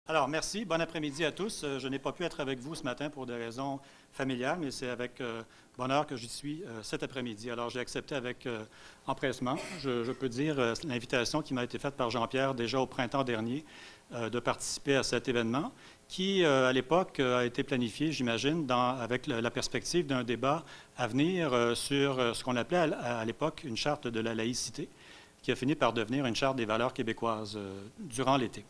Alors, merci. Bon après-midi à tous. Je n'ai pas pu être avec vous ce matin pour des raisons familiales, mais c'est avec bonheur que j'y suis cet après-midi. Alors, j'ai accepté avec empressement, je peux dire, l'invitation qui m'a été faite par Jean-Pierre déjà au printemps dernier de participer à cet événement qui, à l'époque, a été planifié, j'imagine, avec la perspective d'un débat à venir sur ce qu'on appelait à l'époque une charte de la laïcité, qui a fini par devenir une charte des valeurs québécoises durant l'été.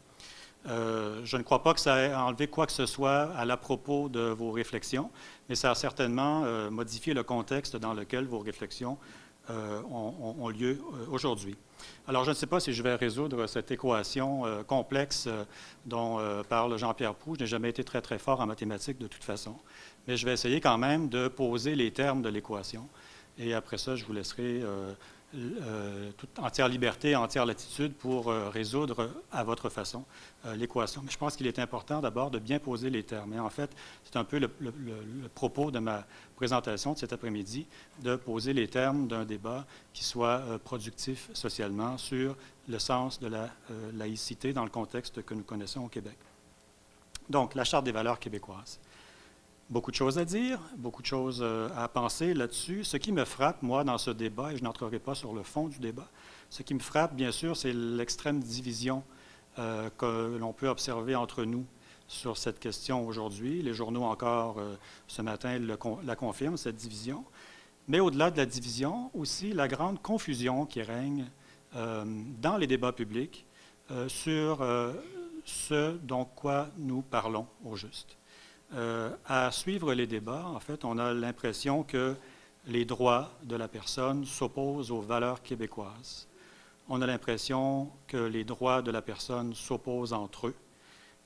Je ne crois pas que ça ait enlevé quoi que ce soit à l'à propos de vos réflexions, mais ça a certainement modifié le contexte dans lequel vos réflexions ont lieu aujourd'hui. Alors, je ne sais pas si je vais résoudre cette équation complexe dont parle Jean-Pierre Proulx. Je n'ai jamais été très, très fort en mathématiques de toute façon, mais je vais essayer quand même de poser les termes de l'équation. Et après ça, je vous laisserai toute entière liberté, entière latitude pour résoudre à votre façon l'équation. Mais je pense qu'il est important d'abord de bien poser les termes. Et en fait, c'est un peu le propos de ma présentation de cet après-midi, de poser les termes d'un débat qui soit productif socialement sur le sens de la laïcité dans le contexte que nous connaissons au Québec. Donc, la Charte des valeurs québécoises. Beaucoup de choses à dire, beaucoup de choses à penser là-dessus. Ce qui me frappe, moi, dans ce débat, et je n'entrerai pas sur le fond du débat, ce qui me frappe, bien sûr, c'est l'extrême division que l'on peut observer entre nous sur cette question aujourd'hui. Les journaux encore, ce matin, la confirment, cette division. Mais au-delà de la division, aussi la grande confusion qui règne dans les débats publics sur ce dont quoi nous parlons au juste. À suivre les débats, en fait, on a l'impression que les droits de la personne s'opposent aux valeurs québécoises. On a l'impression que les droits de la personne s'opposent entre eux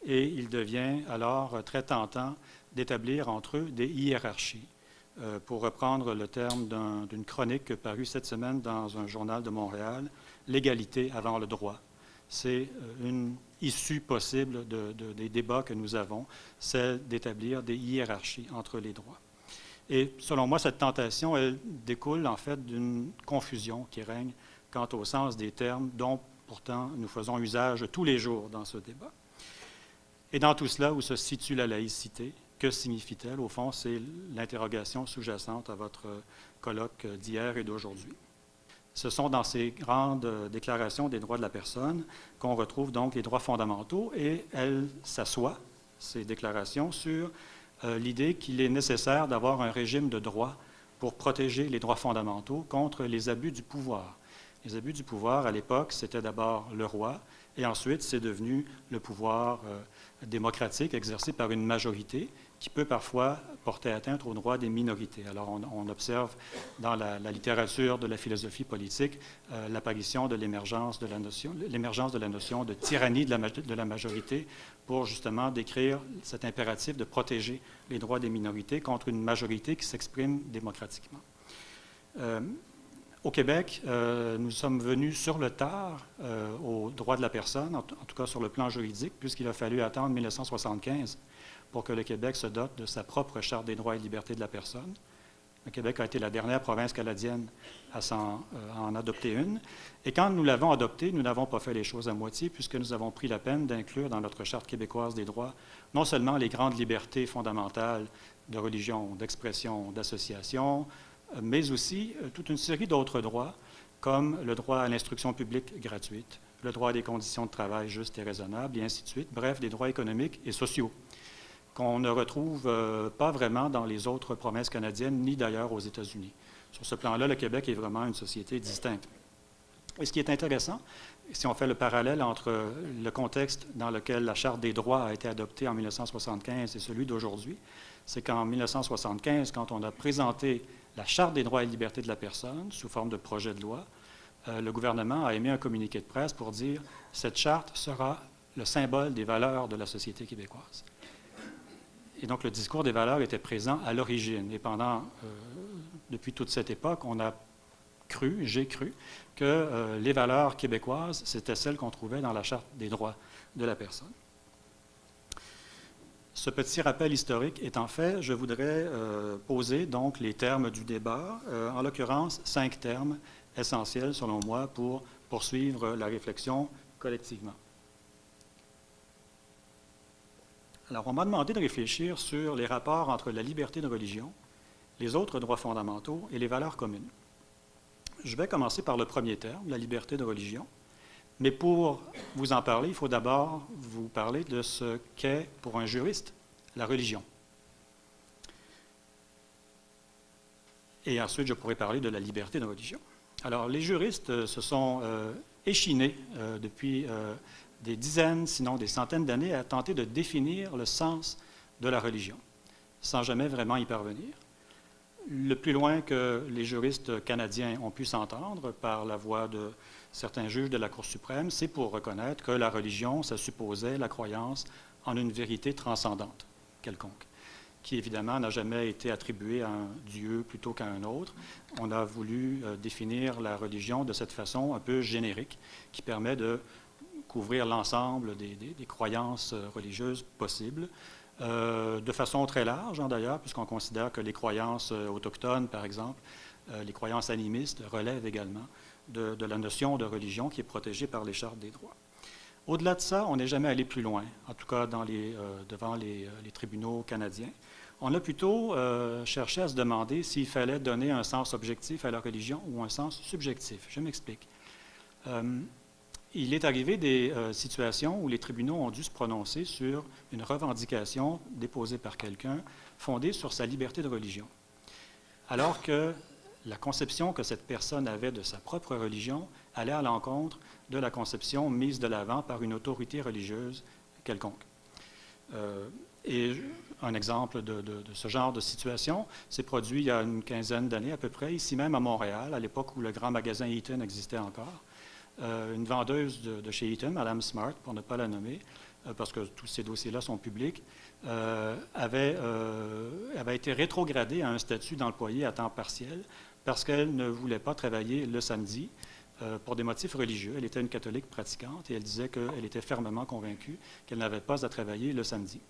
et il devient alors très tentant d'établir entre eux des hiérarchies. Pour reprendre le terme d'une chronique parue cette semaine dans un journal de Montréal, l'égalité avant le droit. C'est une issue possible des débats que nous avons, celle d'établir des hiérarchies entre les droits. Et selon moi, cette tentation, elle découle en fait d'une confusion qui règne quant au sens des termes dont pourtant nous faisons usage tous les jours dans ce débat. Et dans tout cela, où se situe la laïcité? Que signifie-t-elle? Au fond, c'est l'interrogation sous-jacente à votre colloque d'hier et d'aujourd'hui. Ce sont dans ces grandes déclarations des droits de la personne qu'on retrouve donc les droits fondamentaux et elles s'assoient, ces déclarations, sur l'idée qu'il est nécessaire d'avoir un régime de droit pour protéger les droits fondamentaux contre les abus du pouvoir. Les abus du pouvoir, à l'époque, c'était d'abord le roi et ensuite c'est devenu le pouvoir démocratique exercé par une majorité qui peut parfois porter atteinte aux droits des minorités. Alors, on observe dans la littérature de la philosophie politique l'apparition de l'émergence de la notion de tyrannie de la majorité pour justement décrire cet impératif de protéger les droits des minorités contre une majorité qui s'exprime démocratiquement. Au Québec, nous sommes venus sur le tard aux droits de la personne, en tout cas sur le plan juridique, puisqu'il a fallu attendre 1975 pour que le Québec se dote de sa propre Charte des droits et libertés de la personne. Le Québec a été la dernière province canadienne à en adopter une. Et quand nous l'avons adoptée, nous n'avons pas fait les choses à moitié, puisque nous avons pris la peine d'inclure dans notre Charte québécoise des droits non seulement les grandes libertés fondamentales de religion, d'expression, d'association, mais aussi toute une série d'autres droits, comme le droit à l'instruction publique gratuite, le droit à des conditions de travail justes et raisonnables, et ainsi de suite, bref, des droits économiques et sociaux, qu'on ne retrouve pas vraiment dans les autres provinces canadiennes, ni d'ailleurs aux États-Unis. Sur ce plan-là, le Québec est vraiment une société distincte. Et ce qui est intéressant, si on fait le parallèle entre le contexte dans lequel la Charte des droits a été adoptée en 1975 et celui d'aujourd'hui, c'est qu'en 1975, quand on a présenté la Charte des droits et libertés de la personne sous forme de projet de loi, le gouvernement a émis un communiqué de presse pour dire « Cette charte sera le symbole des valeurs de la société québécoise ». Et donc, le discours des valeurs était présent à l'origine. Et depuis toute cette époque, on a cru, j'ai cru, que les valeurs québécoises, c'était celles qu'on trouvait dans la Charte des droits de la personne. Ce petit rappel historique étant fait, je voudrais poser donc les termes du débat, en l'occurrence 5 termes essentiels, selon moi, pour poursuivre la réflexion collectivement. Alors, on m'a demandé de réfléchir sur les rapports entre la liberté de religion, les autres droits fondamentaux et les valeurs communes. Je vais commencer par le premier terme, la liberté de religion. Mais pour vous en parler, il faut d'abord vous parler de ce qu'est, pour un juriste, la religion. Et ensuite, je pourrais parler de la liberté de religion. Alors, les juristes se sont échinés depuis des dizaines, sinon des centaines d'années, à tenter de définir le sens de la religion, sans jamais vraiment y parvenir. Le plus loin que les juristes canadiens ont pu s'entendre par la voix de certains juges de la Cour suprême, c'est pour reconnaître que la religion, ça supposait la croyance en une vérité transcendante quelconque, qui évidemment n'a jamais été attribuée à un Dieu plutôt qu'à un autre. On a voulu définir la religion de cette façon un peu générique, qui permet de couvrir l'ensemble des croyances religieuses possibles, de façon très large d'ailleurs, puisqu'on considère que les croyances autochtones, par exemple, les croyances animistes relèvent également de la notion de religion qui est protégée par les chartes des droits. Au-delà de ça, on n'est jamais allé plus loin, en tout cas devant les tribunaux canadiens. On a plutôt cherché à se demander s'il fallait donner un sens objectif à la religion ou un sens subjectif. Je m'explique. Il est arrivé des situations où les tribunaux ont dû se prononcer sur une revendication déposée par quelqu'un fondée sur sa liberté de religion, alors que la conception que cette personne avait de sa propre religion allait à l'encontre de la conception mise de l'avant par une autorité religieuse quelconque. Et un exemple de ce genre de situation s'est produit il y a une quinzaine d'années à peu près, ici même à Montréal, à l'époque où le grand magasin Eaton existait encore. Une vendeuse de chez Eaton, Mme Smart, pour ne pas la nommer, parce que tous ces dossiers-là sont publics, avait été rétrogradée à un statut d'employé à temps partiel parce qu'elle ne voulait pas travailler le samedi pour des motifs religieux. Elle était une catholique pratiquante et elle disait qu'elle était fermement convaincue qu'elle n'avait pas à travailler le samedi.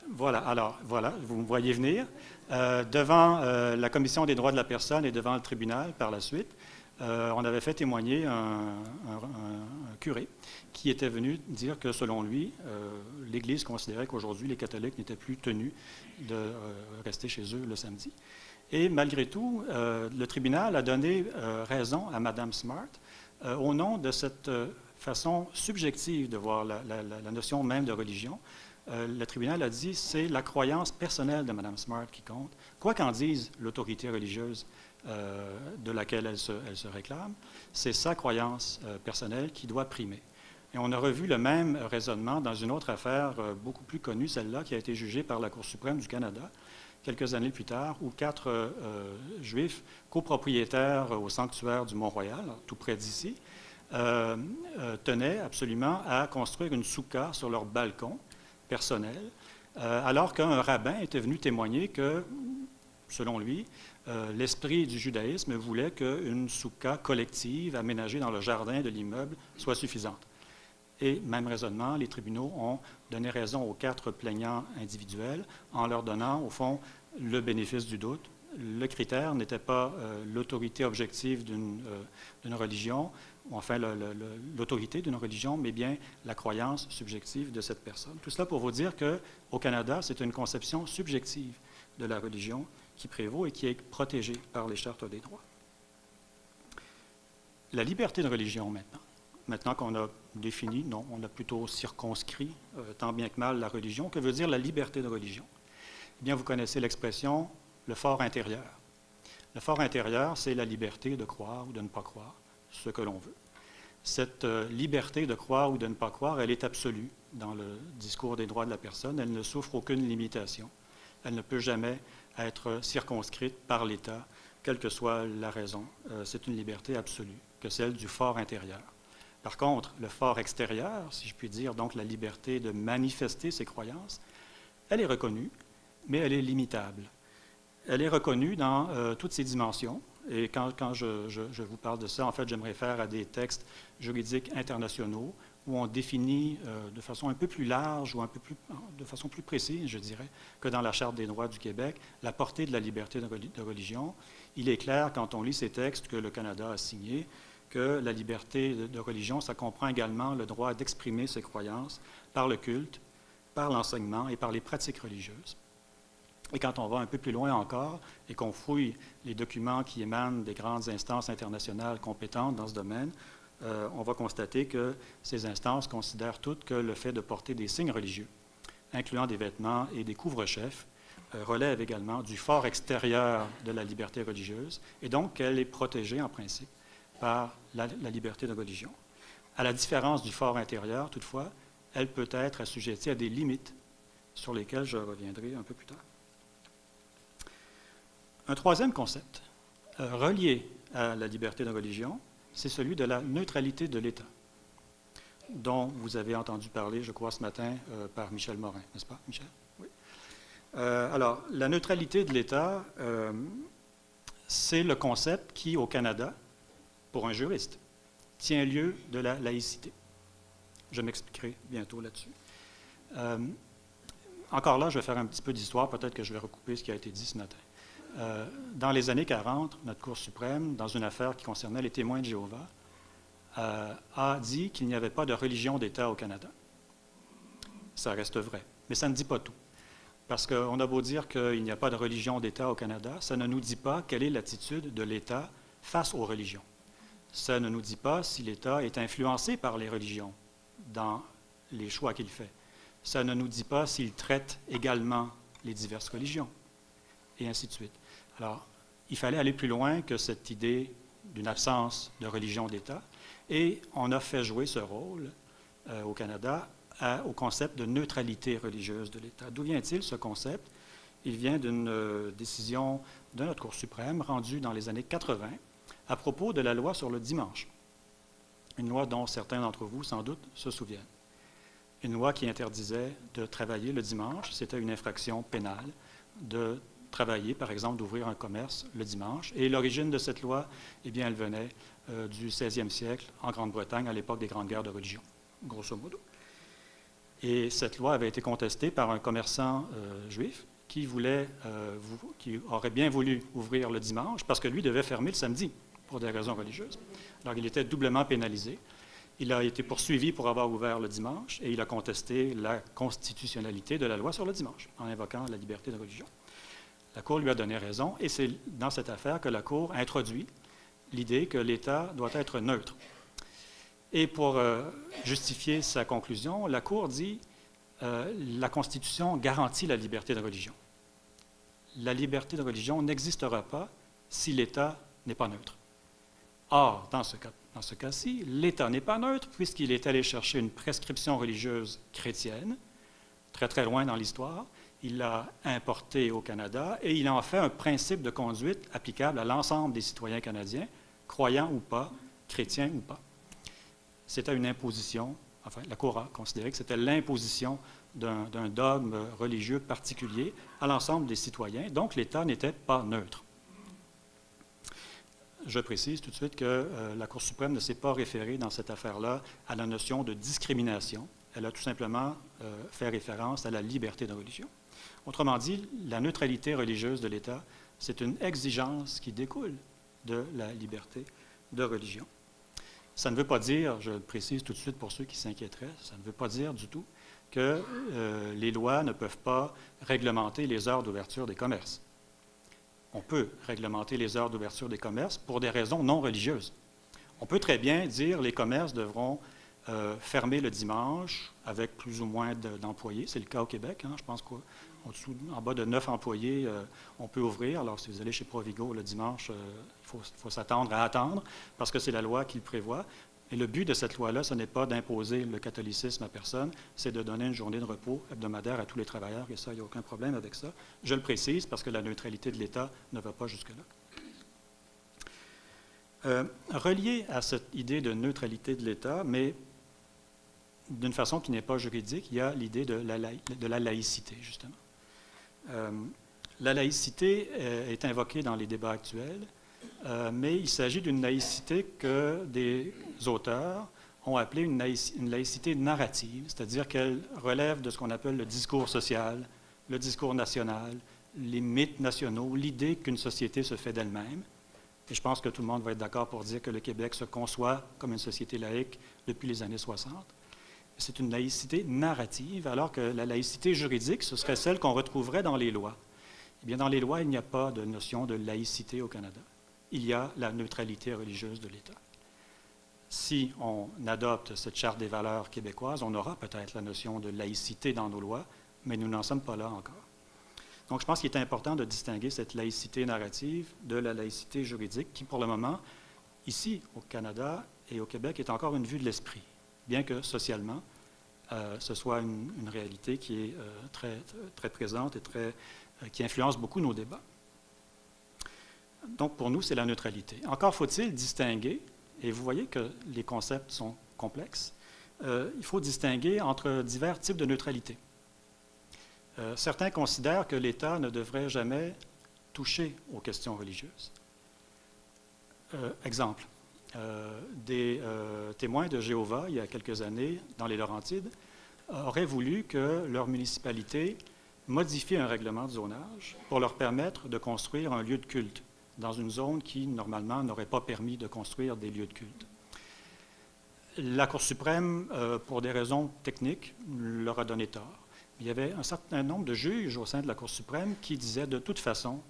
Voilà, vous me voyez venir. Devant la Commission des droits de la personne et devant le tribunal par la suite, on avait fait témoigner un curé qui était venu dire que, selon lui, l'Église considérait qu'aujourd'hui, les catholiques n'étaient plus tenus de rester chez eux le samedi. Et malgré tout, le tribunal a donné raison à Mme Smart au nom de cette façon subjective de voir la notion même de religion. Le tribunal a dit c'est la croyance personnelle de Mme Smart qui compte, quoi qu'en dise l'autorité religieuse de laquelle elle se réclame, c'est sa croyance personnelle qui doit primer. Et on a revu le même raisonnement dans une autre affaire beaucoup plus connue, celle-là qui a été jugée par la Cour suprême du Canada, quelques années plus tard, où 4 Juifs copropriétaires au sanctuaire du Mont-Royal, tout près d'ici, tenaient absolument à construire une soukha sur leur balcon personnel, alors qu'un rabbin était venu témoigner que, selon lui, l'esprit du judaïsme voulait qu'une soukha collective aménagée dans le jardin de l'immeuble soit suffisante. Et même raisonnement, les tribunaux ont donné raison aux 4 plaignants individuels en leur donnant, au fond, le bénéfice du doute. Le critère n'était pas l'autorité objective d'une religion, ou enfin l'autorité d'une religion, mais bien la croyance subjective de cette personne. Tout cela pour vous dire qu'au Canada, c'est une conception subjective de la religion qui prévaut et qui est protégée par les chartes des droits. La liberté de religion maintenant. Maintenant qu'on a défini, non, on a plutôt circonscrit, tant bien que mal, la religion. Que veut dire la liberté de religion? Eh bien, vous connaissez l'expression « le fort intérieur ». Le fort intérieur, c'est la liberté de croire ou de ne pas croire ce que l'on veut. Cette liberté de croire ou de ne pas croire, elle est absolue dans le discours des droits de la personne. Elle ne souffre aucune limitation. Elle ne peut jamais être circonscrite par l'État, quelle que soit la raison. C'est une liberté absolue, que celle du fort intérieur. Par contre, le fort extérieur, si je puis dire, donc la liberté de manifester ses croyances, elle est reconnue, mais elle est limitable. Elle est reconnue dans toutes ses dimensions. Et quand je vous parle de ça, en fait, je me réfère à des textes juridiques internationaux où on définit de façon un peu plus large ou de façon plus précise, je dirais, que dans la Charte des droits du Québec, la portée de la liberté de religion. Il est clair, quand on lit ces textes que le Canada a signés, que la liberté de religion, ça comprend également le droit d'exprimer ses croyances par le culte, par l'enseignement et par les pratiques religieuses. Et quand on va un peu plus loin encore et qu'on fouille les documents qui émanent des grandes instances internationales compétentes dans ce domaine, on va constater que ces instances considèrent toutes que le fait de porter des signes religieux, incluant des vêtements et des couvre-chefs, relève également du fort extérieur de la liberté religieuse et donc qu'elle est protégée en principe par la liberté de religion. À la différence du fort intérieur, toutefois, elle peut être assujettie à des limites sur lesquelles je reviendrai un peu plus tard. Un troisième concept relié à la liberté de religion, c'est celui de la neutralité de l'État, dont vous avez entendu parler, je crois, ce matin par Michel Morin, n'est-ce pas, Michel? Oui. Alors, la neutralité de l'État, c'est le concept qui, au Canada, pour un juriste, tient lieu de la laïcité. Je m'expliquerai bientôt là-dessus. Encore là, je vais faire un petit peu d'histoire, peut-être que je vais recouper ce qui a été dit ce matin. Dans les années 40, notre Cour suprême, dans une affaire qui concernait les témoins de Jéhovah, a dit qu'il n'y avait pas de religion d'État au Canada. Ça reste vrai, mais ça ne dit pas tout. Parce qu'on a beau dire qu'il n'y a pas de religion d'État au Canada, ça ne nous dit pas quelle est l'attitude de l'État face aux religions. Ça ne nous dit pas si l'État est influencé par les religions dans les choix qu'il fait. Ça ne nous dit pas s'il traite également les diverses religions, et ainsi de suite. Alors, il fallait aller plus loin que cette idée d'une absence de religion d'État, et on a fait jouer ce rôle au Canada au concept de neutralité religieuse de l'État. D'où vient-il ce concept? Il vient d'une décision de notre Cour suprême rendue dans les années 80 à propos de la loi sur le dimanche. Une loi dont certains d'entre vous, sans doute, se souviennent. Une loi qui interdisait de travailler le dimanche. C'était une infraction pénale de travailler, par exemple, d'ouvrir un commerce le dimanche. Et l'origine de cette loi, eh bien, elle venait du 16e siècle en Grande-Bretagne, à l'époque des grandes guerres de religion, grosso modo. Et cette loi avait été contestée par un commerçant juif qui aurait bien voulu ouvrir le dimanche parce que lui devait fermer le samedi pour des raisons religieuses. Alors, il était doublement pénalisé. Il a été poursuivi pour avoir ouvert le dimanche et il a contesté la constitutionnalité de la loi sur le dimanche en invoquant la liberté de religion. La Cour lui a donné raison et c'est dans cette affaire que la Cour introduit l'idée que l'État doit être neutre. Et pour justifier sa conclusion, la Cour dit la Constitution garantit la liberté de religion. La liberté de religion n'existera pas si l'État n'est pas neutre. Or, dans ce cas-ci, l'État n'est pas neutre puisqu'il est allé chercher une prescription religieuse chrétienne, très très loin dans l'histoire, il l'a importé au Canada et il en fait un principe de conduite applicable à l'ensemble des citoyens canadiens, croyants ou pas, chrétiens ou pas. C'était une imposition, enfin la Cour a considéré que c'était l'imposition d'un dogme religieux particulier à l'ensemble des citoyens, donc l'État n'était pas neutre. Je précise tout de suite que la Cour suprême ne s'est pas référée dans cette affaire-là à la notion de discrimination. Elle a tout simplement fait référence à la liberté de religion. Autrement dit, la neutralité religieuse de l'État, c'est une exigence qui découle de la liberté de religion. Ça ne veut pas dire, je le précise tout de suite pour ceux qui s'inquiéteraient, ça ne veut pas dire du tout que les lois ne peuvent pas réglementer les heures d'ouverture des commerces. On peut réglementer les heures d'ouverture des commerces pour des raisons non religieuses. On peut très bien dire les commerces devront fermer le dimanche avec plus ou moins d'employés. C'est le cas au Québec. Hein. Je pense qu'en bas de 9 employés, on peut ouvrir. Alors, si vous allez chez Provigo le dimanche, il faut s'attendre à attendre parce que c'est la loi qui le prévoit. Et le but de cette loi-là, ce n'est pas d'imposer le catholicisme à personne, c'est de donner une journée de repos hebdomadaire à tous les travailleurs, et ça, il n'y a aucun problème avec ça. Je le précise parce que la neutralité de l'État ne va pas jusque-là. Relié à cette idée de neutralité de l'État, mais d'une façon qui n'est pas juridique, il y a l'idée de la laïcité, justement. La laïcité est invoquée dans les débats actuels, mais il s'agit d'une laïcité que des auteurs ont appelée une laïcité narrative, c'est-à-dire qu'elle relève de ce qu'on appelle le discours social, le discours national, les mythes nationaux, l'idée qu'une société se fait d'elle-même, Et je pense que tout le monde va être d'accord pour dire que le Québec se conçoit comme une société laïque depuis les années 60. C'est une laïcité narrative, alors que la laïcité juridique, ce serait celle qu'on retrouverait dans les lois. Eh bien, dans les lois, il n'y a pas de notion de laïcité au Canada. Il y a la neutralité religieuse de l'État. Si on adopte cette charte des valeurs québécoises, on aura peut-être la notion de laïcité dans nos lois, mais nous n'en sommes pas là encore. Donc, je pense qu'il est important de distinguer cette laïcité narrative de la laïcité juridique, qui, pour le moment, ici, au Canada et au Québec, est encore une vue de l'esprit, bien que socialement, ce soit une réalité qui est très présente et qui influence beaucoup nos débats. Donc, pour nous, c'est la neutralité. Encore faut-il distinguer, et vous voyez que les concepts sont complexes, il faut distinguer entre divers types de neutralité. Certains considèrent que l'État ne devrait jamais toucher aux questions religieuses. Exemple, des témoins de Jéhovah, il y a quelques années, dans les Laurentides, auraient voulu que leur municipalité modifie un règlement de zonage pour leur permettre de construire un lieu de culte dans une zone qui, normalement, n'aurait pas permis de construire des lieux de culte. La Cour suprême, pour des raisons techniques, leur a donné tort. Il y avait un certain nombre de juges au sein de la Cour suprême qui disaient de toute façon,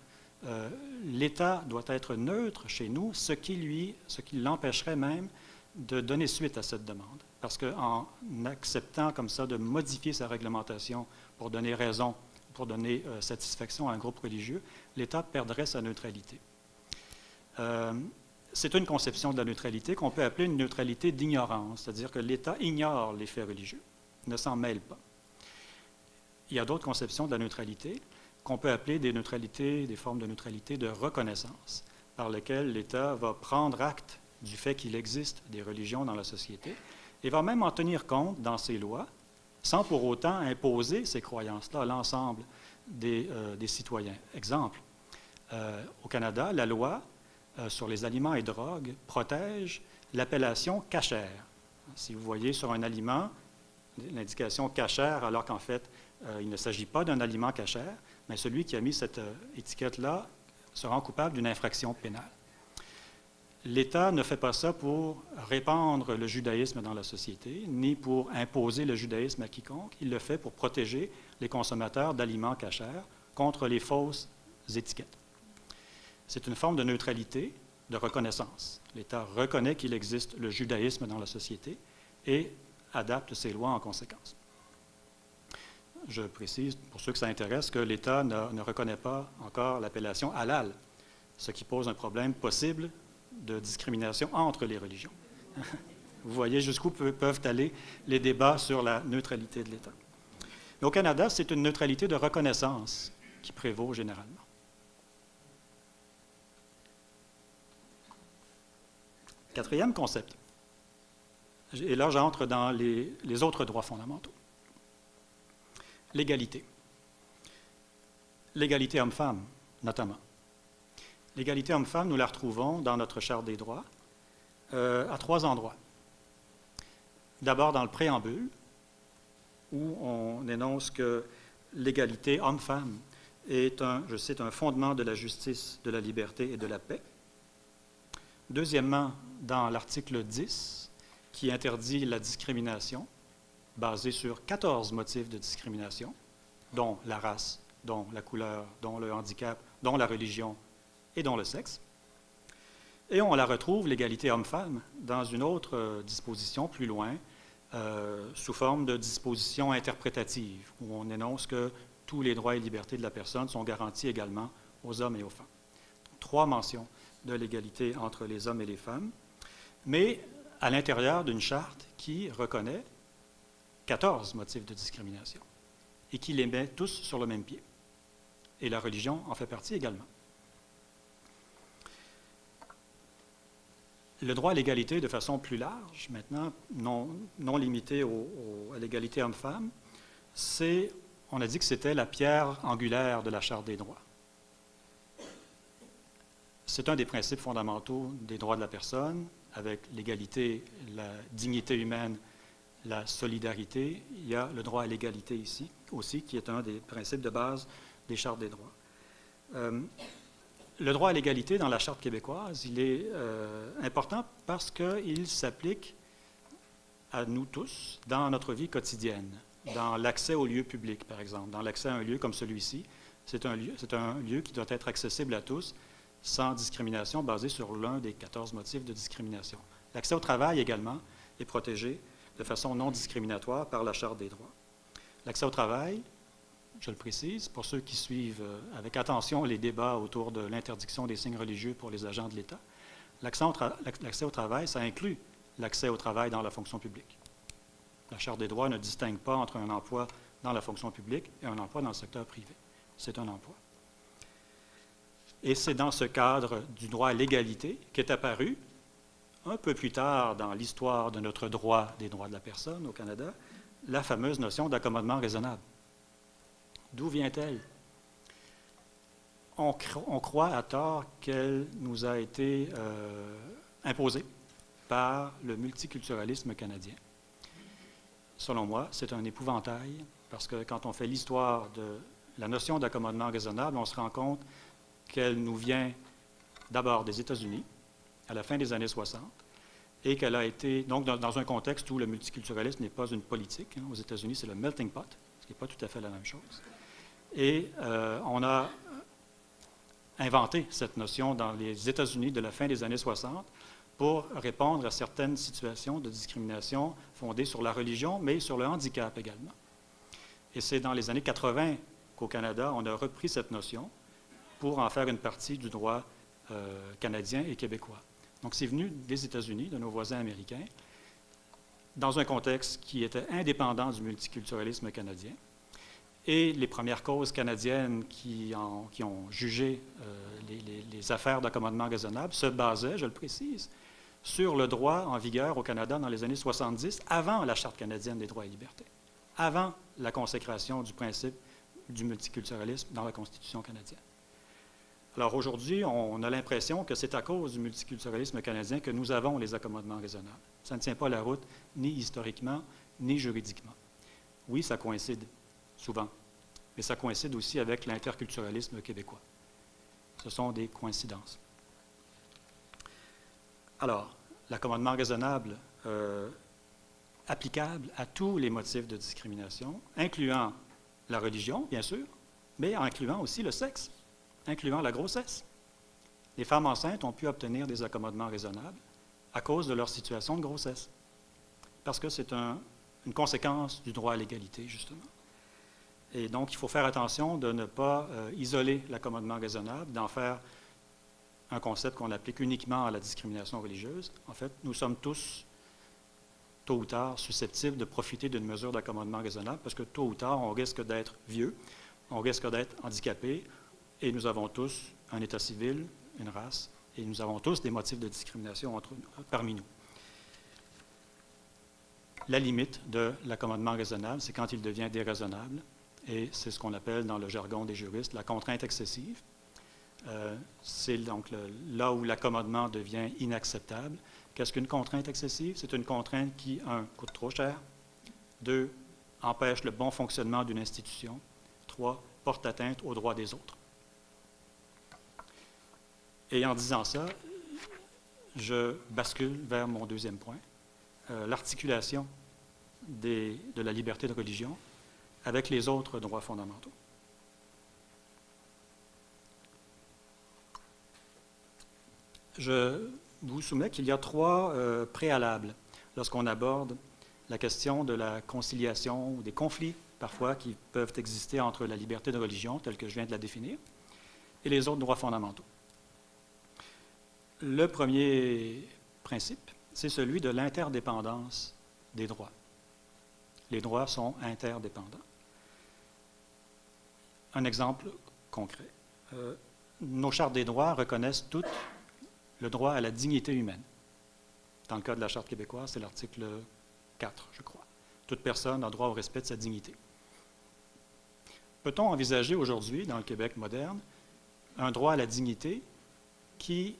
l'État doit être neutre chez nous, ce qui l'empêcherait même de donner suite à cette demande. Parce qu'en acceptant comme ça de modifier sa réglementation pour donner raison, pour donner satisfaction à un groupe religieux, l'État perdrait sa neutralité. C'est une conception de la neutralité qu'on peut appeler une neutralité d'ignorance, c'est-à-dire que l'État ignore les faits religieux, ne s'en mêle pas. Il y a d'autres conceptions de la neutralité qu'on peut appeler des formes de neutralité de reconnaissance, par lesquelles l'État va prendre acte du fait qu'il existe des religions dans la société et va même en tenir compte dans ses lois, sans pour autant imposer ces croyances-là à l'ensemble des citoyens. Exemple, au Canada, la loi sur les aliments et drogues protège l'appellation cachère. Si vous voyez sur un aliment l'indication cachère, alors qu'en fait, il ne s'agit pas d'un aliment cachère, mais celui qui a mis cette étiquette-là se rend coupable d'une infraction pénale. L'État ne fait pas ça pour répandre le judaïsme dans la société, ni pour imposer le judaïsme à quiconque. Il le fait pour protéger les consommateurs d'aliments cachers contre les fausses étiquettes. C'est une forme de neutralité, de reconnaissance. L'État reconnaît qu'il existe le judaïsme dans la société et adapte ses lois en conséquence. Je précise, pour ceux que ça intéresse, que l'État ne reconnaît pas encore l'appellation halal, ce qui pose un problème possible de discrimination entre les religions. Vous voyez jusqu'où peuvent aller les débats sur la neutralité de l'État. Mais au Canada, c'est une neutralité de reconnaissance qui prévaut généralement. Quatrième concept. Et là, j'entre dans les autres droits fondamentaux. L'égalité. L'égalité homme-femme, notamment. L'égalité homme-femme, nous la retrouvons dans notre Charte des droits à 3 endroits. D'abord dans le préambule, où on énonce que l'égalité homme-femme est je cite, un fondement de la justice, de la liberté et de la paix. Deuxièmement, dans l'article 10, qui interdit la discrimination, basée sur 14 motifs de discrimination, dont la race, dont la couleur, dont le handicap, dont la religion et dont le sexe. Et on la retrouve, l'égalité homme-femme, dans une autre disposition plus loin, sous forme de disposition interprétative, où on énonce que tous les droits et libertés de la personne sont garantis également aux hommes et aux femmes. 3 mentions de l'égalité entre les hommes et les femmes, mais à l'intérieur d'une charte qui reconnaît 14 motifs de discrimination et qui les met tous sur le même pied. Et la religion en fait partie également. Le droit à l'égalité de façon plus large, maintenant, non limité à l'égalité homme-femme, on a dit que c'était la pierre angulaire de la Charte des droits. C'est un des principes fondamentaux des droits de la personne, avec l'égalité, la dignité humaine, la solidarité. Il y a le droit à l'égalité ici aussi, qui est un des principes de base des Chartes des droits. Le droit à l'égalité dans la Charte québécoise, il est important parce qu'il s'applique à nous tous dans notre vie quotidienne, dans l'accès aux lieux publics, par exemple, dans l'accès à un lieu comme celui-ci. C'est un lieu qui doit être accessible à tous, sans discrimination, basé sur l'un des 14 motifs de discrimination. L'accès au travail également est protégé de façon non discriminatoire par la Charte des droits. L'accès au travail, je le précise, pour ceux qui suivent avec attention les débats autour de l'interdiction des signes religieux pour les agents de l'État, l'accès au travail, ça inclut l'accès au travail dans la fonction publique. La Charte des droits ne distingue pas entre un emploi dans la fonction publique et un emploi dans le secteur privé. C'est un emploi. Et c'est dans ce cadre du droit à l'égalité qu'est apparu, un peu plus tard dans l'histoire de notre droit des droits de la personne au Canada, la fameuse notion d'accommodement raisonnable. D'où vient-elle? On croit à tort qu'elle nous a été imposée par le multiculturalisme canadien. Selon moi, c'est un épouvantail, parce que quand on fait l'histoire de la notion d'accommodement raisonnable, on se rend compte qu'elle nous vient d'abord des États-Unis, à la fin des années 60, et qu'elle a été, donc dans un contexte où le multiculturalisme n'est pas une politique. Aux États-Unis, c'est le melting pot, ce qui n'est pas tout à fait la même chose. Et on a inventé cette notion dans les États-Unis de la fin des années 60 pour répondre à certaines situations de discrimination fondées sur la religion, mais sur le handicap également. Et c'est dans les années 80 qu'au Canada, on a repris cette notion pour en faire une partie du droit canadien et québécois. Donc, c'est venu des États-Unis, de nos voisins américains, dans un contexte qui était indépendant du multiculturalisme canadien. Et les premières causes canadiennes qui ont jugé les affaires d'accommodement raisonnable se basaient, je le précise, sur le droit en vigueur au Canada dans les années 70, avant la Charte canadienne des droits et libertés, avant la consécration du principe du multiculturalisme dans la Constitution canadienne. Alors aujourd'hui, on a l'impression que c'est à cause du multiculturalisme canadien que nous avons les accommodements raisonnables. Ça ne tient pas la route, ni historiquement, ni juridiquement. Oui, ça coïncide, souvent, mais ça coïncide aussi avec l'interculturalisme québécois. Ce sont des coïncidences. Alors, l'accommodement raisonnable applicable à tous les motifs de discrimination, incluant la religion, bien sûr, mais incluant aussi le sexe, incluant la grossesse. Les femmes enceintes ont pu obtenir des accommodements raisonnables à cause de leur situation de grossesse, parce que c'est une conséquence du droit à l'égalité, justement. Et donc, il faut faire attention de ne pas isoler l'accommodement raisonnable, d'en faire un concept qu'on applique uniquement à la discrimination religieuse. En fait, nous sommes tous, tôt ou tard, susceptibles de profiter d'une mesure d'accommodement raisonnable, parce que tôt ou tard, on risque d'être vieux, on risque d'être handicapé, et nous avons tous un état civil, une race, et nous avons tous des motifs de discrimination parmi nous. La limite de l'accommodement raisonnable, c'est quand il devient déraisonnable, et c'est ce qu'on appelle dans le jargon des juristes la contrainte excessive. C'est donc là où l'accommodement devient inacceptable. Qu'est-ce qu'une contrainte excessive? C'est une contrainte qui, 1, coûte trop cher, 2, empêche le bon fonctionnement d'une institution, 3, porte atteinte aux droits des autres. Et en disant ça, je bascule vers mon deuxième point, l'articulation de la liberté de religion avec les autres droits fondamentaux. Je vous soumets qu'il y a 3 préalables lorsqu'on aborde la question de la conciliation ou des conflits parfois qui peuvent exister entre la liberté de religion, telle que je viens de la définir, et les autres droits fondamentaux. Le premier principe, c'est celui de l'interdépendance des droits. Les droits sont interdépendants. Un exemple concret. Nos chartes des droits reconnaissent toutes le droit à la dignité humaine. Dans le cas de la Charte québécoise, c'est l'article 4, je crois. Toute personne a droit au respect de sa dignité. Peut-on envisager aujourd'hui, dans le Québec moderne, un droit à la dignité qui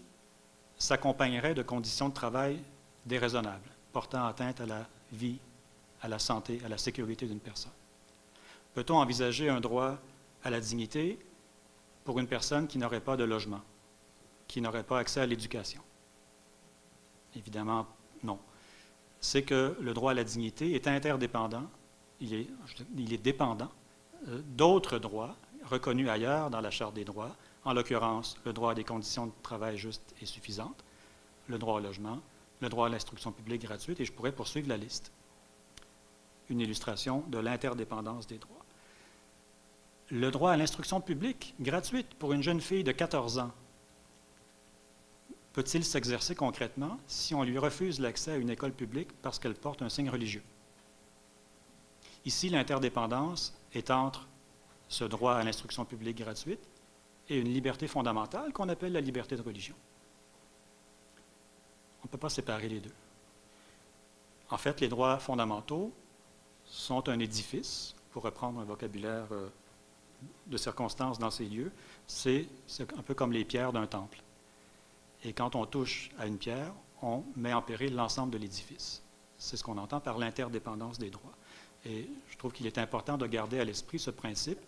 s'accompagnerait de conditions de travail déraisonnables, portant atteinte à la vie, à la santé, à la sécurité d'une personne? Peut-on envisager un droit à la dignité pour une personne qui n'aurait pas de logement, qui n'auraient pas accès à l'éducation? Évidemment, non. C'est que le droit à la dignité est interdépendant, il est dépendant d'autres droits reconnus ailleurs dans la Charte des droits, en l'occurrence le droit à des conditions de travail justes et suffisantes, le droit au logement, le droit à l'instruction publique gratuite, et je pourrais poursuivre la liste. Une illustration de l'interdépendance des droits. Le droit à l'instruction publique gratuite pour une jeune fille de 14 ans peut-il s'exercer concrètement si on lui refuse l'accès à une école publique parce qu'elle porte un signe religieux? Ici, l'interdépendance est entre ce droit à l'instruction publique gratuite et une liberté fondamentale qu'on appelle la liberté de religion. On ne peut pas séparer les deux. En fait, les droits fondamentaux sont un édifice, pour reprendre un vocabulaire de circonstance dans ces lieux, c'est un peu comme les pierres d'un temple. Et quand on touche à une pierre, on met en péril l'ensemble de l'édifice. C'est ce qu'on entend par l'interdépendance des droits. Et je trouve qu'il est important de garder à l'esprit ce principe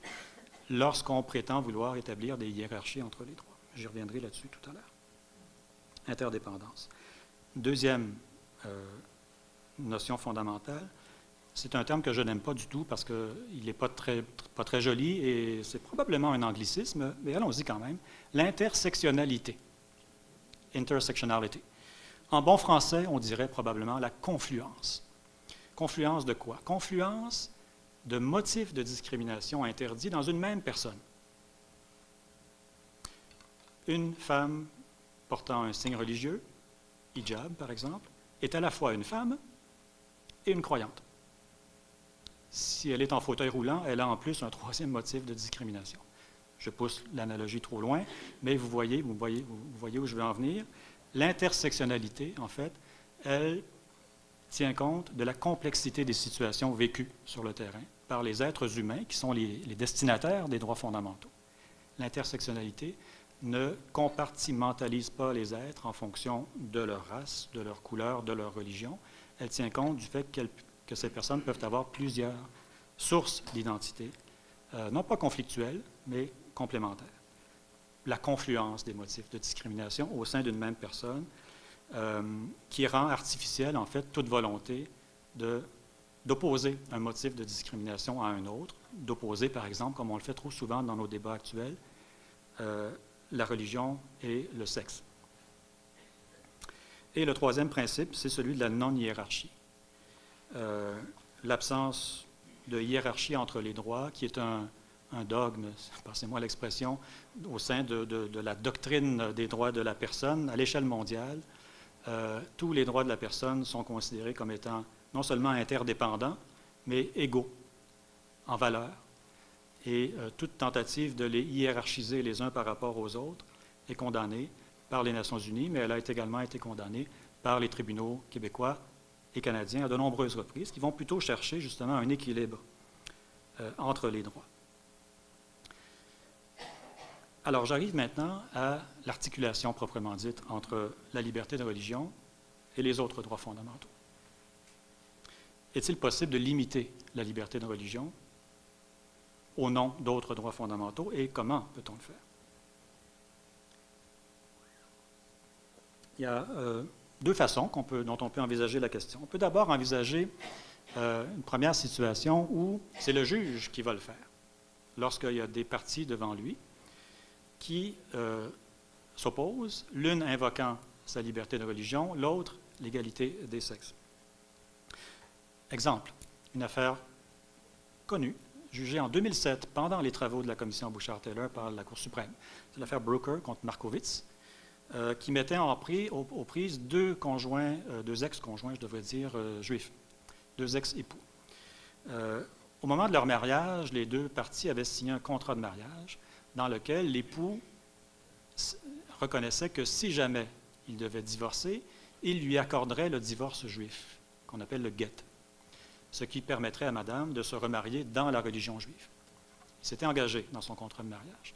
lorsqu'on prétend vouloir établir des hiérarchies entre les droits. J'y reviendrai là-dessus tout à l'heure. Interdépendance. Deuxième notion fondamentale, c'est un terme que je n'aime pas du tout parce qu'il n'est pas très joli et c'est probablement un anglicisme, mais allons-y quand même. L'intersectionnalité. Intersectionality. En bon français, on dirait probablement la confluence. Confluence de quoi? Confluence de motifs de discrimination interdits dans une même personne. Une femme portant un signe religieux, hijab par exemple, est à la fois une femme et une croyante. Si elle est en fauteuil roulant, elle a en plus un troisième motif de discrimination. Je pousse l'analogie trop loin, mais vous voyez où je veux en venir. L'intersectionnalité, en fait, elle tient compte de la complexité des situations vécues sur le terrain par les êtres humains qui sont les destinataires des droits fondamentaux. L'intersectionnalité ne compartimentalise pas les êtres en fonction de leur race, de leur couleur, de leur religion. Elle tient compte du fait que ces personnes peuvent avoir plusieurs sources d'identité, non pas conflictuelles, mais complémentaires. La confluence des motifs de discrimination au sein d'une même personne qui rend artificielle, en fait, toute volonté d'opposer un motif de discrimination à un autre, d'opposer, par exemple, comme on le fait trop souvent dans nos débats actuels, la religion et le sexe. Et le troisième principe, c'est celui de la non-hiérarchie. L'absence de hiérarchie entre les droits, qui est un dogme, passez-moi l'expression, au sein de la doctrine des droits de la personne à l'échelle mondiale. Tous les droits de la personne sont considérés comme étant non seulement interdépendants, mais égaux en valeur. Et toute tentative de les hiérarchiser les uns par rapport aux autres est condamnée par les Nations unies, mais elle a également été condamnée par les tribunaux québécois et canadiens à de nombreuses reprises, qui vont plutôt chercher justement un équilibre entre les droits. Alors, j'arrive maintenant à l'articulation proprement dite entre la liberté de religion et les autres droits fondamentaux. Est-il possible de limiter la liberté de religion au nom d'autres droits fondamentaux et comment peut-on le faire? Il y a deux façons dont on peut envisager la question. On peut d'abord envisager une première situation où c'est le juge qui va le faire, lorsqu'il y a des parties devant lui qui s'opposent, l'une invoquant sa liberté de religion, l'autre l'égalité des sexes. Exemple, une affaire connue, jugée en 2007 pendant les travaux de la commission Bouchard-Taylor par la Cour suprême. C'est l'affaire Brooker contre Markowitz, qui mettait aux prises deux conjoints, deux ex-conjoints, je devrais dire, juifs, deux ex-époux. Au moment de leur mariage, les deux parties avaient signé un contrat de mariage dans lequel l'époux reconnaissait que si jamais il devait divorcer, il lui accorderait le divorce juif, qu'on appelle le get, ce qui permettrait à madame de se remarier dans la religion juive. Il s'était engagé dans son contrat de mariage.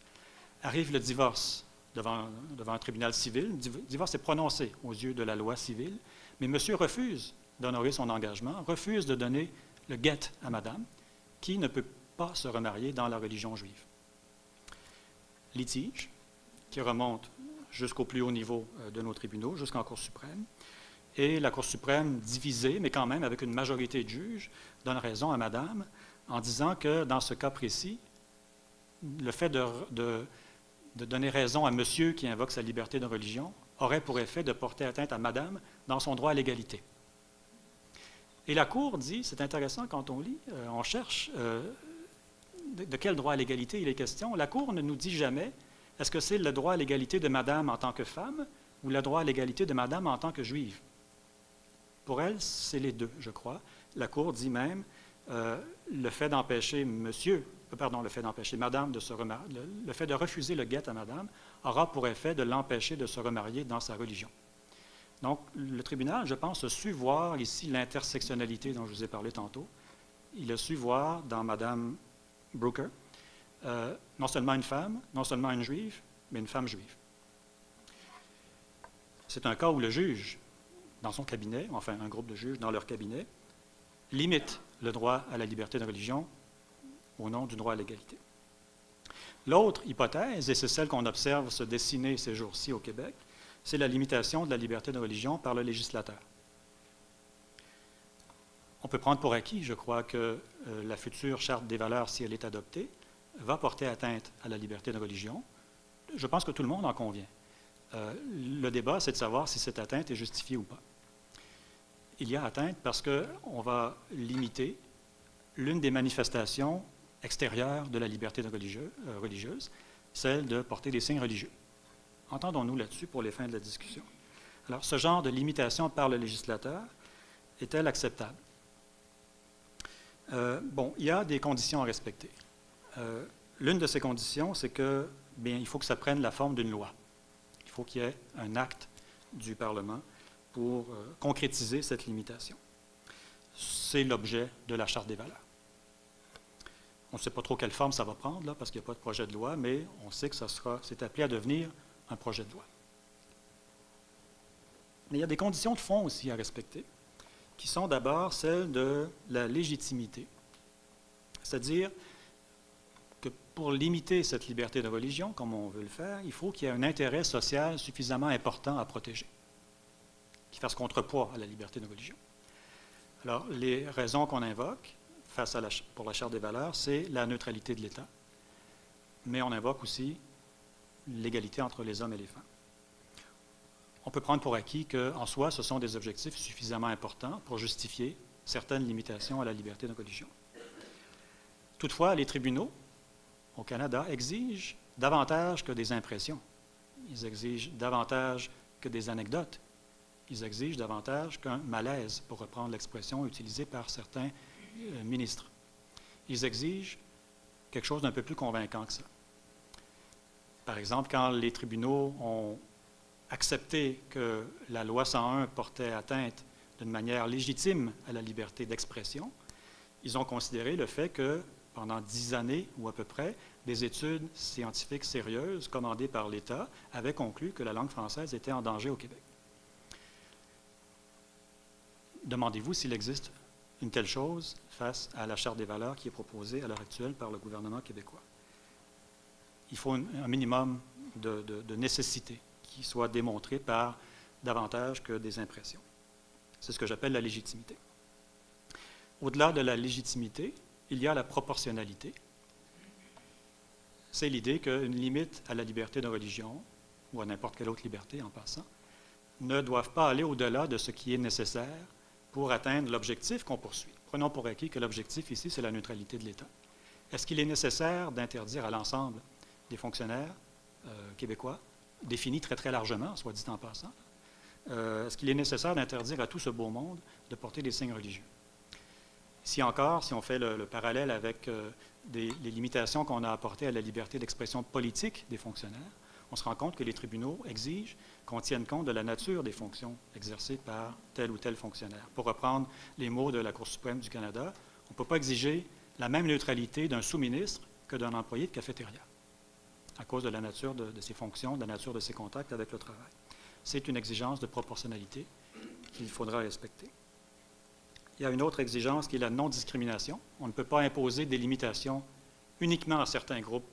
Arrive le divorce devant un tribunal civil. Le divorce est prononcé aux yeux de la loi civile, mais monsieur refuse d'honorer son engagement, refuse de donner le get à madame, qui ne peut pas se remarier dans la religion juive. Litige qui remonte jusqu'au plus haut niveau de nos tribunaux, jusqu'en Cour suprême. Et la Cour suprême, divisée, mais quand même avec une majorité de juges, donne raison à Madame en disant que dans ce cas précis, le fait de donner raison à Monsieur qui invoque sa liberté de religion aurait pour effet de porter atteinte à Madame dans son droit à l'égalité. Et la Cour dit, c'est intéressant quand on lit, on cherche de quel droit à l'égalité il est question. La Cour ne nous dit jamais, est-ce que c'est le droit à l'égalité de Madame en tant que femme ou le droit à l'égalité de Madame en tant que juive? Pour elle, c'est les deux, je crois. La Cour dit même, le fait d'empêcher le fait d'empêcher Madame de se remarier, le fait de refuser le guet à Madame aura pour effet de l'empêcher de se remarier dans sa religion. Donc, le tribunal, je pense, a su voir ici l'intersectionnalité dont je vous ai parlé tantôt. Il a su voir dans Madame Brooker non seulement une femme, non seulement une juive, mais une femme juive. C'est un cas où le juge, dans son cabinet, enfin un groupe de juges dans leur cabinet, limite le droit à la liberté de religion au nom du droit à l'égalité. L'autre hypothèse, et c'est celle qu'on observe se dessiner ces jours-ci au Québec, c'est la limitation de la liberté de religion par le législateur. On peut prendre pour acquis, je crois, que la future Charte des valeurs, si elle est adoptée, va porter atteinte à la liberté de religion. Je pense que tout le monde en convient. Le débat, c'est de savoir si cette atteinte est justifiée ou pas. Il y a atteinte parce qu'on va limiter l'une des manifestations extérieures de la liberté religieuse, celle de porter des signes religieux. Entendons-nous là-dessus pour les fins de la discussion. Alors, ce genre de limitation par le législateur est-elle acceptable? Bon, il y a des conditions à respecter. L'une de ces conditions, c'est que, bien, il faut que ça prenne la forme d'une loi. Il faut qu'il y ait un acte du Parlement pour concrétiser cette limitation. C'est l'objet de la Charte des valeurs. On ne sait pas trop quelle forme ça va prendre, là, parce qu'il n'y a pas de projet de loi, mais on sait que c'est appelé à devenir un projet de loi. Mais il y a des conditions de fond aussi à respecter, qui sont d'abord celles de la légitimité. C'est-à-dire que pour limiter cette liberté de religion, comme on veut le faire, il faut qu'il y ait un intérêt social suffisamment important à protéger, qui fasse contrepoids à la liberté de religion. Alors, les raisons qu'on invoque pour la Charte des valeurs, c'est la neutralité de l'État, mais on invoque aussi l'égalité entre les hommes et les femmes. On peut prendre pour acquis qu'en soi, ce sont des objectifs suffisamment importants pour justifier certaines limitations à la liberté de religion. Toutefois, les tribunaux au Canada exigent davantage que des impressions. Ils exigent davantage que des anecdotes. Ils exigent davantage qu'un malaise, pour reprendre l'expression utilisée par certains ministres. Ils exigent quelque chose d'un peu plus convaincant que ça. Par exemple, quand les tribunaux ont accepté que la loi 101 portait atteinte d'une manière légitime à la liberté d'expression, ils ont considéré le fait que, pendant 10 années ou à peu près, des études scientifiques sérieuses commandées par l'État avaient conclu que la langue française était en danger au Québec. Demandez-vous s'il existe une telle chose face à la Charte des valeurs qui est proposée à l'heure actuelle par le gouvernement québécois. Il faut un minimum de nécessité qui soit démontré par davantage que des impressions. C'est ce que j'appelle la légitimité. Au-delà de la légitimité, il y a la proportionnalité. C'est l'idée qu'une limite à la liberté de religion, ou à n'importe quelle autre liberté en passant, ne doivent pas aller au-delà de ce qui est nécessaire pour atteindre l'objectif qu'on poursuit. Prenons pour acquis que l'objectif ici, c'est la neutralité de l'État. Est-ce qu'il est nécessaire d'interdire à l'ensemble des fonctionnaires québécois, définis très, très largement, soit dit en passant, est-ce qu'il est nécessaire d'interdire à tout ce beau monde de porter des signes religieux? Ici encore, si on fait le parallèle avec les limitations qu'on a apportées à la liberté d'expression politique des fonctionnaires, on se rend compte que les tribunaux exigent qu'on tienne compte de la nature des fonctions exercées par tel ou tel fonctionnaire. Pour reprendre les mots de la Cour suprême du Canada, on ne peut pas exiger la même neutralité d'un sous-ministre que d'un employé de cafétéria, à cause de la nature de ses fonctions, de la nature de ses contacts avec le travail. C'est une exigence de proportionnalité qu'il faudra respecter. Il y a une autre exigence qui est la non-discrimination. On ne peut pas imposer des limitations uniquement à certains groupes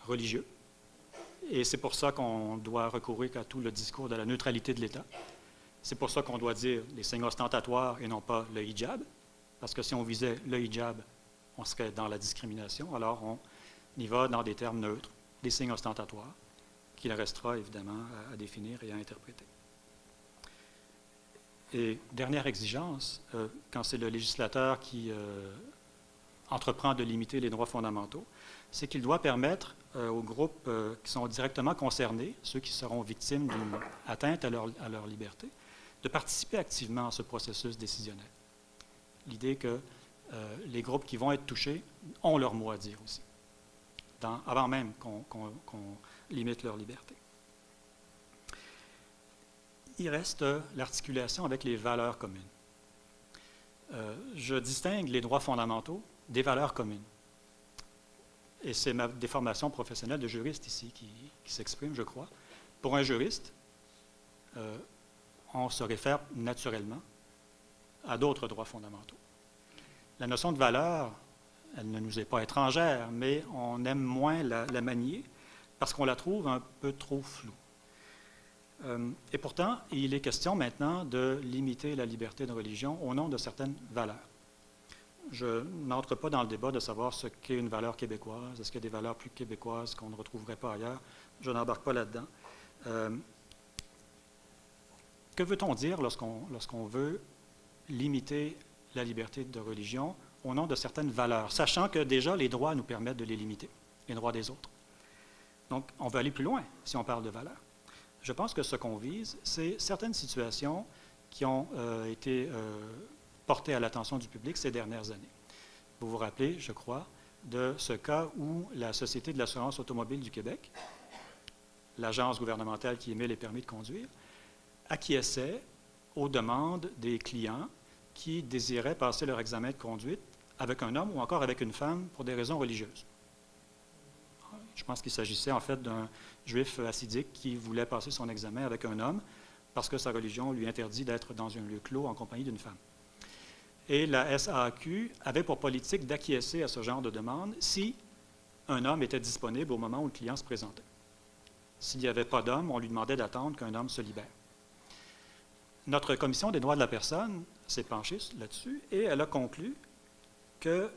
religieux Et c'est pour ça qu'on doit recourir à tout le discours de la neutralité de l'État. C'est pour ça qu'on doit dire les signes ostentatoires et non pas le hijab, parce que si on visait le hijab, on serait dans la discrimination, alors on y va dans des termes neutres, des signes ostentatoires, qu'il restera évidemment à définir et à interpréter. Et dernière exigence, quand c'est le législateur qui entreprend de limiter les droits fondamentaux, c'est qu'il doit permettre aux groupes qui sont directement concernés, ceux qui seront victimes d'une atteinte à leur liberté, de participer activement à ce processus décisionnel. L'idée que les groupes qui vont être touchés ont leur mot à dire aussi, avant même qu'on limite leur liberté. Il reste l'articulation avec les valeurs communes. Je distingue les droits fondamentaux des valeurs communes. Et c'est ma déformation professionnelle de juriste ici qui s'exprime, je crois. Pour un juriste, on se réfère naturellement à d'autres droits fondamentaux. La notion de valeur, elle ne nous est pas étrangère, mais on aime moins la manier parce qu'on la trouve un peu trop floue. Et pourtant, il est question maintenant de limiter la liberté de religion au nom de certaines valeurs. Je n'entre pas dans le débat de savoir ce qu'est une valeur québécoise. Est-ce qu'il y a des valeurs plus québécoises qu'on ne retrouverait pas ailleurs? Je n'embarque pas là-dedans. Que veut-on dire lorsqu'on veut limiter la liberté de religion au nom de certaines valeurs, sachant que déjà les droits nous permettent de les limiter, les droits des autres? Donc, on veut aller plus loin si on parle de valeurs. Je pense que ce qu'on vise, c'est certaines situations qui ont été portées à l'attention du public ces dernières années. Vous vous rappelez, je crois, de ce cas où la Société de l'assurance automobile du Québec, l'agence gouvernementale qui émet les permis de conduire, acquiesçait aux demandes des clients qui désiraient passer leur examen de conduite avec un homme ou encore avec une femme pour des raisons religieuses. Je pense qu'il s'agissait en fait d'un juif hassidique qui voulait passer son examen avec un homme parce que sa religion lui interdit d'être dans un lieu clos en compagnie d'une femme. Et la SAQ avait pour politique d'acquiescer à ce genre de demande si un homme était disponible au moment où le client se présentait. S'il n'y avait pas d'homme, on lui demandait d'attendre qu'un homme se libère. Notre commission des droits de la personne s'est penchée là-dessus et elle a conclu qu'il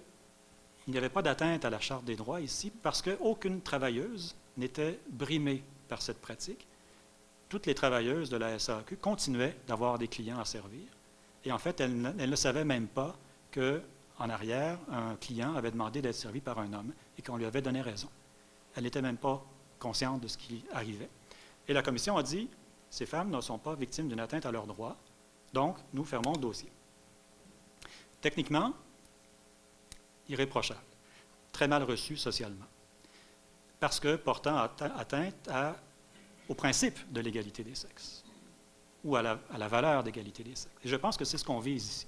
n'y avait pas d'atteinte à la Charte des droits ici parce qu'aucune travailleuse n'était brimée par cette pratique. Toutes les travailleuses de la SAQ continuaient d'avoir des clients à servir. Et en fait, elles ne savaient même pas qu'en arrière, un client avait demandé d'être servi par un homme et qu'on lui avait donné raison. Elle n'était même pas consciente de ce qui arrivait. Et la commission a dit, ces femmes ne sont pas victimes d'une atteinte à leurs droits, donc nous fermons le dossier. Techniquement, irréprochable, très mal reçu socialement, parce que portant atteinte au principe de l'égalité des sexes ou à la valeur d'égalité des sexes. Et je pense que c'est ce qu'on vise ici.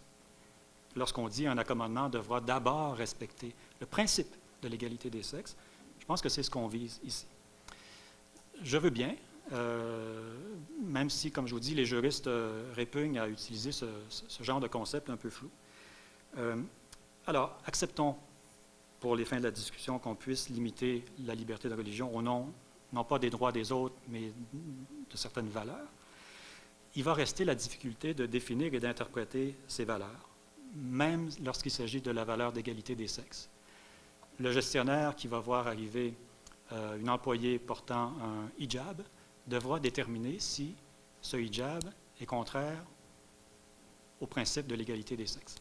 Lorsqu'on dit un accommodement devra d'abord respecter le principe de l'égalité des sexes, je pense que c'est ce qu'on vise ici. Je veux bien, même si, comme je vous dis, les juristes répugnent à utiliser ce genre de concept un peu flou. Alors, acceptons pour les fins de la discussion qu'on puisse limiter la liberté de religion au nom, non pas des droits des autres, mais de certaines valeurs. Il va rester la difficulté de définir et d'interpréter ces valeurs, même lorsqu'il s'agit de la valeur d'égalité des sexes. Le gestionnaire qui va voir arriver une employée portant un hijab devra déterminer si ce hijab est contraire au principe de l'égalité des sexes.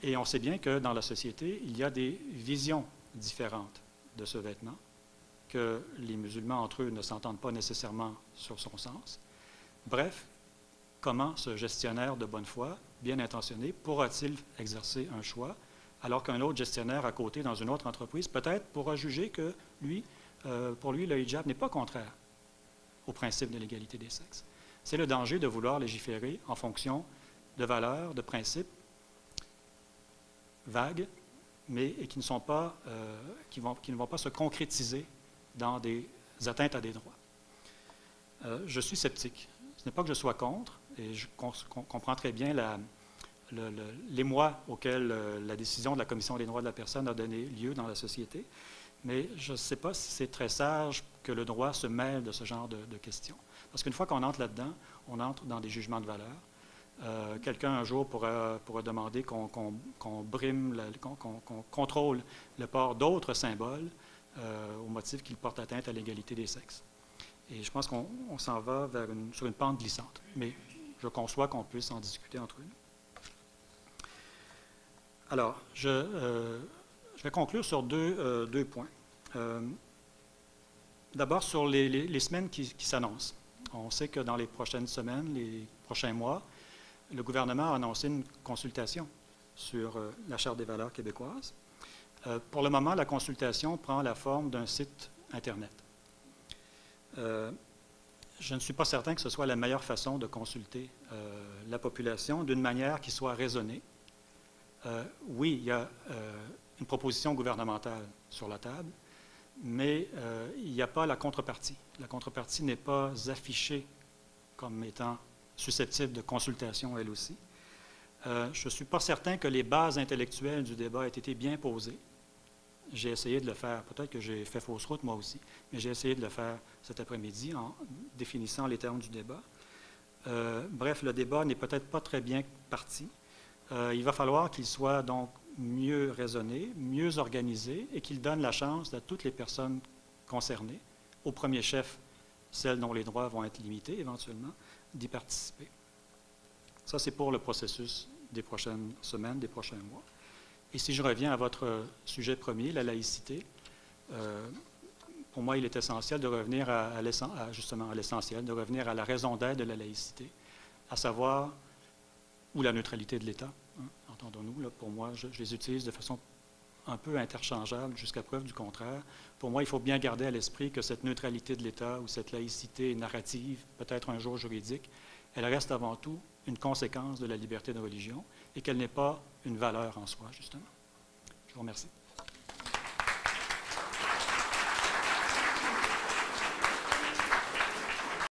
Et on sait bien que dans la société, il y a des visions différentes de ce vêtement, que les musulmans entre eux ne s'entendent pas nécessairement sur son sens. Bref, comment ce gestionnaire de bonne foi, bien intentionné, pourra-t-il exercer un choix alors qu'un autre gestionnaire à côté dans une autre entreprise peut-être pourra juger que pour lui, le hijab n'est pas contraire au principe de l'égalité des sexes. C'est le danger de vouloir légiférer en fonction de valeurs, de principes vagues, mais qui ne vont pas se concrétiser dans des atteintes à des droits. Je suis sceptique. Ce n'est pas que je sois contre, et je comprends très bien l'émoi auquel la décision de la Commission des droits de la personne a donné lieu dans la société, Mais je ne sais pas si c'est très sage que le droit se mêle de ce genre de questions. Parce qu'une fois qu'on entre là-dedans, on entre dans des jugements de valeur. Quelqu'un un jour pourra demander qu'on brime, qu'on contrôle le port d'autres symboles au motif qu'ils portent atteinte à l'égalité des sexes. Et je pense qu'on s'en va sur une pente glissante. Mais je conçois qu'on puisse en discuter entre nous. Alors, je vais conclure sur deux points. D'abord, sur les semaines qui s'annoncent. On sait que dans les prochaines semaines, les prochains mois, le gouvernement a annoncé une consultation sur la Charte des valeurs québécoises. Pour le moment, la consultation prend la forme d'un site Internet. Je ne suis pas certain que ce soit la meilleure façon de consulter la population d'une manière qui soit raisonnée. Oui, il y a une proposition gouvernementale sur la table, mais il n'y a pas la contrepartie. La contrepartie n'est pas affichée comme étant susceptible de consultation, elle aussi. Je ne suis pas certain que les bases intellectuelles du débat aient été bien posées. J'ai essayé de le faire, peut-être que j'ai fait fausse route moi aussi, mais j'ai essayé de le faire cet après-midi en définissant les termes du débat. Bref, le débat n'est peut-être pas très bien parti. Il va falloir qu'il soit donc mieux raisonné, mieux organisé et qu'il donne la chance à toutes les personnes concernées, au premier chef, celles dont les droits vont être limités éventuellement, d'y participer. Ça, c'est pour le processus des prochaines semaines, des prochains mois. Et si je reviens à votre sujet premier, la laïcité, pour moi, il est essentiel de revenir justement à l'essentiel, de revenir à la raison d'être de la laïcité, à savoir, ou la neutralité de l'État, hein, entendons-nous, là, pour moi, je les utilise de façon un peu interchangeable jusqu'à preuve du contraire. Pour moi, il faut bien garder à l'esprit que cette neutralité de l'État ou cette laïcité narrative, peut-être un jour juridique, elle reste avant tout une conséquence de la liberté de religion et qu'elle n'est pas une valeur en soi, justement. Je vous remercie.